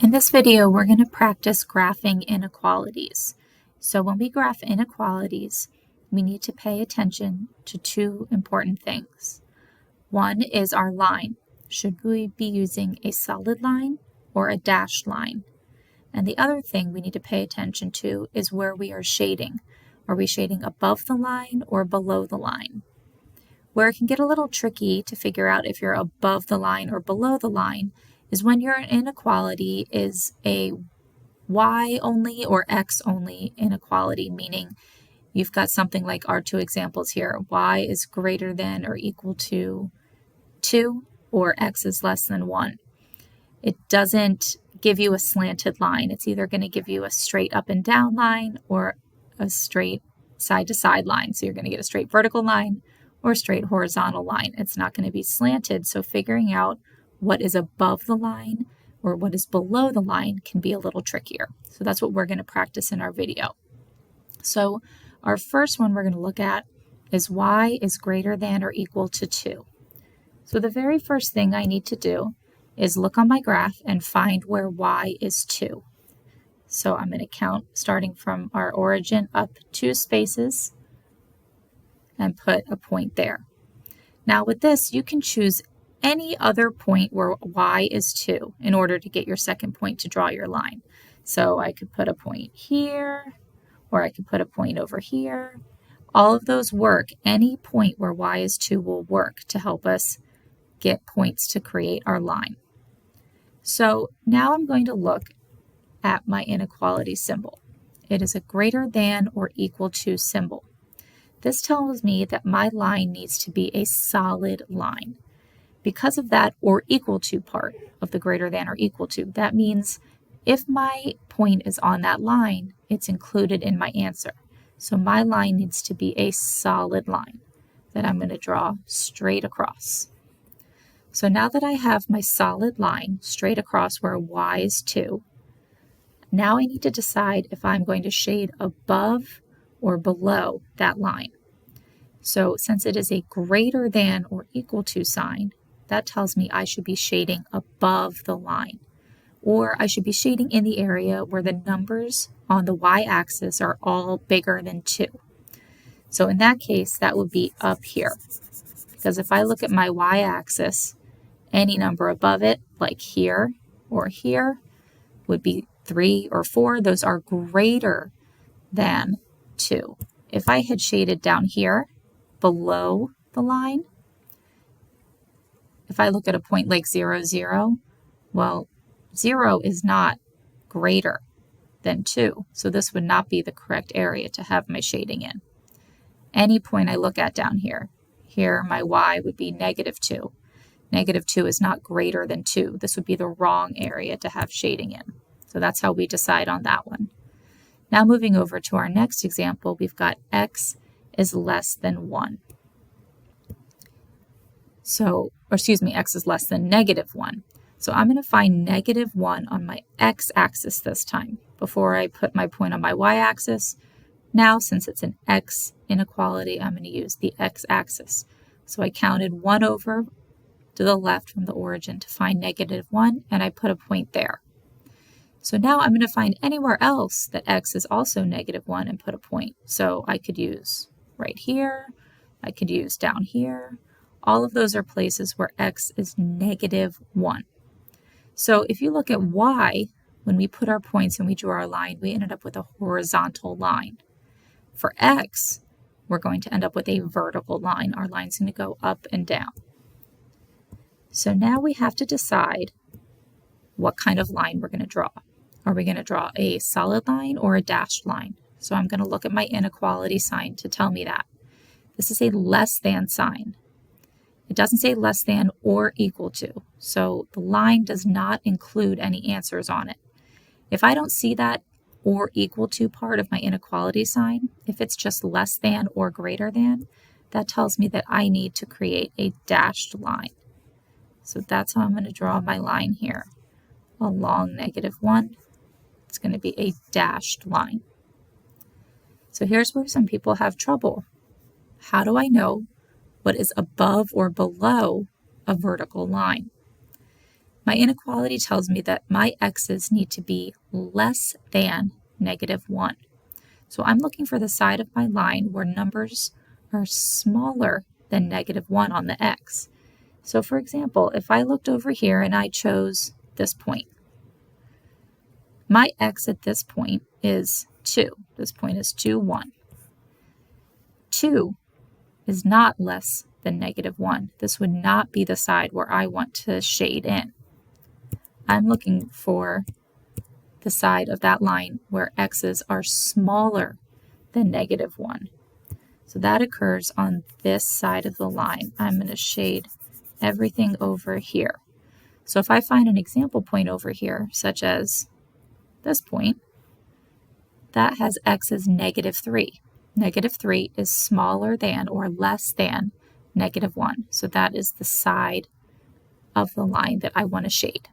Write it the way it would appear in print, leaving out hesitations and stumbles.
In this video, we're going to practice graphing inequalities. So when we graph inequalities, we need to pay attention to two important things. One is our line. Should we be using a solid line or a dashed line? And the other thing we need to pay attention to is where we are shading. Are we shading above the line or below the line? Where it can get a little tricky to figure out if you're above the line or below the line is when your inequality is a y only or x only inequality, meaning you've got something like our two examples here. Y is greater than or equal to 2 or x is less than 1. It doesn't give you a slanted line. It's either going to give you a straight up and down line or a straight side to side line. So you're going to get a straight vertical line or a straight horizontal line. It's not going to be slanted. So figuring out what is above the line or what is below the line can be a little trickier. So that's what we're going to practice in our video. So our first one we're going to look at is y is greater than or equal to 2. So the very first thing I need to do is look on my graph and find where y is 2. So I'm going to count starting from our origin up 2 spaces and put a point there. Now with this, you can choose any other point where y is 2 in order to get your second point to draw your line. So I could put a point here, or I could put a point over here. All of those work. Any point where y is 2 will work to help us get points to create our line. So now I'm going to look at my inequality symbol. It is a greater than or equal to symbol. This tells me that my line needs to be a solid line. Because of that or equal to part of the greater than or equal to, that means if my point is on that line, it's included in my answer. So my line needs to be a solid line that I'm going to draw straight across. So now that I have my solid line straight across where y is 2, now I need to decide if I'm going to shade above or below that line. So since it is a greater than or equal to sign, that tells me I should be shading above the line, or I should be shading in the area where the numbers on the y-axis are all bigger than 2. So in that case, that would be up here, because if I look at my y-axis, any number above it, like here or here, would be 3 or 4. Those are greater than 2. If I had shaded down here below the line, if I look at a point like 0, 0, well, 0 is not greater than 2. So this would not be the correct area to have my shading in. Any point I look at down here, my y would be -2. -2 is not greater than 2. This would be the wrong area to have shading in. So that's how we decide on that one. Now moving over to our next example, we've got x is less than 1. So, x is less than -1. So I'm going to find -1 on my x-axis this time before I put my point on my y-axis. Now, since it's an x inequality, I'm going to use the x-axis. So I counted 1 over to the left from the origin to find -1, and I put a point there. So now I'm going to find anywhere else that x is also -1 and put a point. So I could use right here, I could use down here. All of those are places where x is -1. So if you look at y, when we put our points and we drew our line, we ended up with a horizontal line. For x, we're going to end up with a vertical line. Our line's going to go up and down. So now we have to decide what kind of line we're going to draw. Are we going to draw a solid line or a dashed line? So I'm going to look at my inequality sign to tell me that. This is a less than sign. It doesn't say less than or equal to, so the line does not include any answers on it. If I don't see that or equal to part of my inequality sign, if it's just less than or greater than, that tells me that I need to create a dashed line. So that's how I'm going to draw my line here. Along -1, it's going to be a dashed line. So here's where some people have trouble. How do I know what is above or below a vertical line? My inequality tells me that my x's need to be less than -1. So I'm looking for the side of my line where numbers are smaller than -1 on the x. So for example, if I looked over here and I chose this point, my x at this point is 2. This point is 2, 1. 2 is not less than -1. This would not be the side where I want to shade in. I'm looking for the side of that line where x's are smaller than -1. So that occurs on this side of the line. I'm going to shade everything over here. So if I find an example point over here, such as this point, that has x as -3. -3 is smaller than or less than -1. So that is the side of the line that I want to shade.